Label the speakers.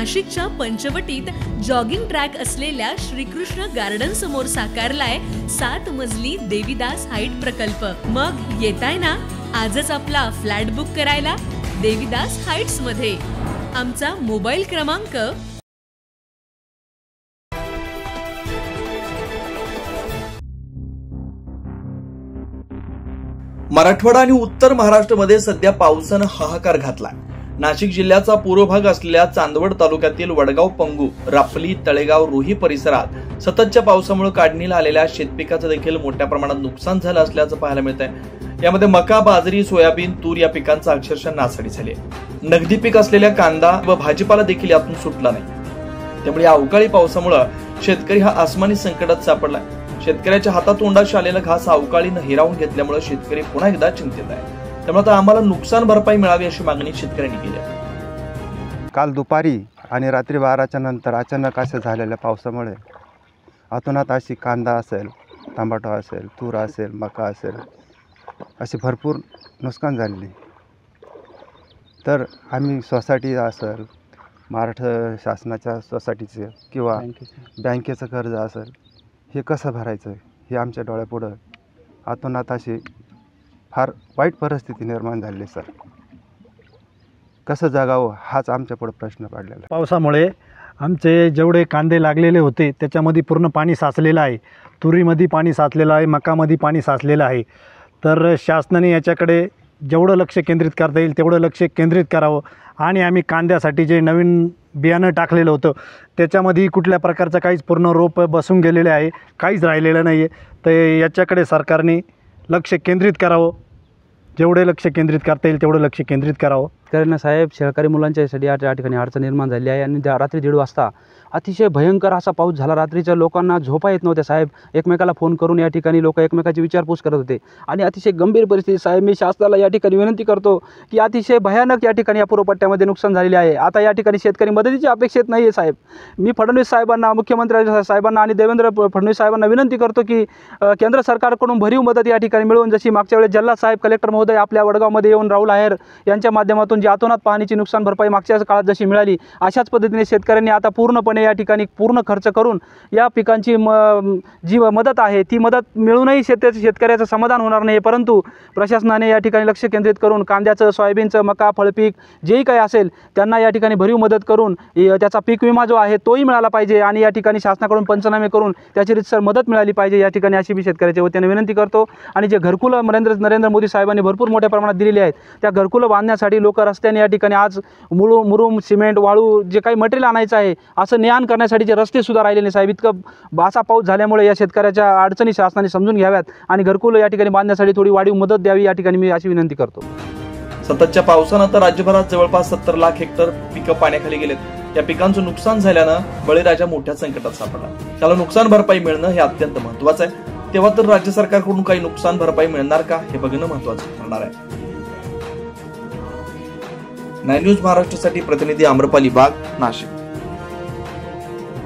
Speaker 1: नाशिकच्या पंचवटीत jogging track असलेल्या Shrikrishna garden समोर साकारलाय 7 मजली देवीदास हाईट प्रकल्प। मग येताय ना आजच आपला फ्लॅट बुक करायला देवीदास हाईट्स मध्ये। आमचा मोबाईल क्रमांक
Speaker 2: मराठवाडा आणि उत्तर महाराष्ट्रामध्ये सध्या पावसानं हाहाकार घातलाय। नाशिक जिल्ह्याचा पूर्व भाग असलेल्या चांदवड तालुक्यातील वडगाव पंगू, रापली, तळेगाव, रोही परिसरात सततच्या पावसामुळे काढणीला आलेल्या शेतपिकाचं देखील मोठ्या प्रमाणात नुकसान झालं असल्याचं पाहायला मिळत आहे। यामध्ये मका, बाजरी, सोयाबीन, तूर या पिकांचा अक्षरशः नासाडी झाली आहे। नगदी पीक असलेल्या कांदा व भाजीपाला देखील यातून सुटला नाही। त्यामुळे या अवकाळी पावसामुळे शेतकरी हा आसमानी संकटात सापडलाय। शेतकऱ्याच्या हातातोंडाशी आलेला घास अवकाळीनं हिरावून घेतल्यामुळे शेतकरी पुन्हा एकदा चिंतेत आहे। त्यामुळे आता आम्हाला नुकसान भरपाई मिळावी अशी मागणी शेतकऱ्यांनी केली आहे।
Speaker 3: काल दुपारी आणि रात्री 12च्या नंतर अचानक अशा झालेल्या पावसामुळे अतोनात अशी कांदा असेल, टमाटो असेल, तूर असेल, मका असेल अशी भरपूर नुकसान झालेली। तर आम्ही सोसायटी असेल, महाराष्ट्र शासनाच्या सोसायटीचे किंवा बँकेचं कर्ज असेल, हे कसं भरायचं हे आमच्या डोळ्यापुढं अतोनात अशी फार वाईट परिस्थिती निर्माण झाली। सर कसं जगावं हाच आमच्या पुढे प्रश्न पडलेला।
Speaker 4: पावसामुळे आमचे जेवढे कांदे लागलेले होते त्याच्यामध्ये पूर्ण पाणी साचलेलं आहे, तुरीमध्ये पाणी साचलेलं आहे, मकामध्ये पाणी साचलेलं आहे। तर शासनाने याच्याकडे जेवढं लक्ष केंद्रित करता येईल तेवढं लक्ष केंद्रित करावं। आणि आम्ही कांद्यासाठी जे नवीन बियाणं टाकलेलं होतं त्याच्यामध्ये कुठल्या प्रकारचं काहीच पूर्ण रोप बसून गेलेले आहे, काहीच राहिलेलं नाही आहे। तर याच्याकडे सरकारने लक्ष केंद्रित करावं, जेवढे लक्ष केंद्रित करता येईल तेवढं लक्ष केंद्रित करावं।
Speaker 5: कारण साहेब शेतकरी मुलांच्यासाठी या ठिकाणी अडचण निर्माण झाली आहे। आणि रात्री 1:30 वाजता अतिशय भयंकर असा पाऊस झाला। रात्रीच्या लोकांना झोपा येत नव्हत्या साहेब। एकमेकाला फोन करून या ठिकाणी लोक एकमेकाची विचारपूस करत होते आणि अतिशय गंभीर परिस्थिती। साहेब मी शासनाला या ठिकाणी विनंती करतो की अतिशय भयानक या ठिकाणी या पूर्वपट्ट्यामध्ये नुकसान झालेले आहे। आता या ठिकाणी शेतकरी मदतीची अपेक्षित नाही आहे साहेब। मी फडणवीस साहेबांना, मुख्यमंत्री साहेबांना आणि देवेंद्र फडणवीस साहेबांना विनंती करतो की केंद्र सरकारकडून भरीव मदत या ठिकाणी मिळवून, जशी मागच्या वेळेस जल्हाद साहेब कलेक्टर महोदय आपल्या वडगावमध्ये येऊन राहुल आहेर यांच्या माध्यमातून जी अतोनात पाहणीची नुकसान भरपाई मागच्या काळात जशी मिळाली, अशाच पद्धतीने शेतकऱ्यांनी आता पूर्णपणे या ठिकाणी पूर्ण खर्च करून या पिकांची जी मदत आहे ती मदत मिळूनही शेतकऱ्याचं समाधान होणार नाही। परंतु प्रशासनाने या ठिकाणी लक्ष केंद्रित करून कांद्याचं, सोयाबीनचं, मका, फळपीक जेही काही असेल त्यांना या ठिकाणी भरीव मदत करून त्याचा पीक विमा जो आहे तोही मिळाला पाहिजे आणि या ठिकाणी शासनाकडून पंचनामे करून त्याची रीतसर मदत मिळाली पाहिजे या ठिकाणी, अशी मी शेतकऱ्याच्या वतीने विनंती करतो। आणि जे घरकुलं नरेंद्र मोदी साहेबांनी भरपूर मोठ्या प्रमाणात दिलेली आहेत, त्या घरकुलं बांधण्यासाठी लोक रस्त्याने या ठिकाणी आज मुरुम, सिमेंट, वाळू जे काही मटेरियल आणायचं आहे असं ने-आण करण्यासाठी जे रस्ते सुद्धा राहिलेले नाही साहेब। इतकं असा पाऊस झाल्यामुळे या शेतकऱ्याच्या अडचणी शासनाने समजून घ्याव्यात आणि घरकुलं या ठिकाणी बांधण्यासाठी थोडी वाढीव मदत द्यावी या ठिकाणी मी अशी विनंती करतो।
Speaker 2: सततच्या पावसानं तर राज्यभरात जवळपास 70 लाख हेक्टर पिकं पाण्याखाली गेलेत। या पिकांचं नुकसान झाल्यानं बळीराजा मोठ्या संकटात सापडला। त्याला नुकसान भरपाई मिळणं हे अत्यंत महत्त्वाचं आहे। तेव्हा तर राज्य सरकारकडून काही नुकसान भरपाई मिळणार का हे बघणं महत्त्वाचं ठरणार आहे। 9 न्यूज महाराष्ट्रासाठी प्रतिनिधी आम्रपाली बाग, नाशिक।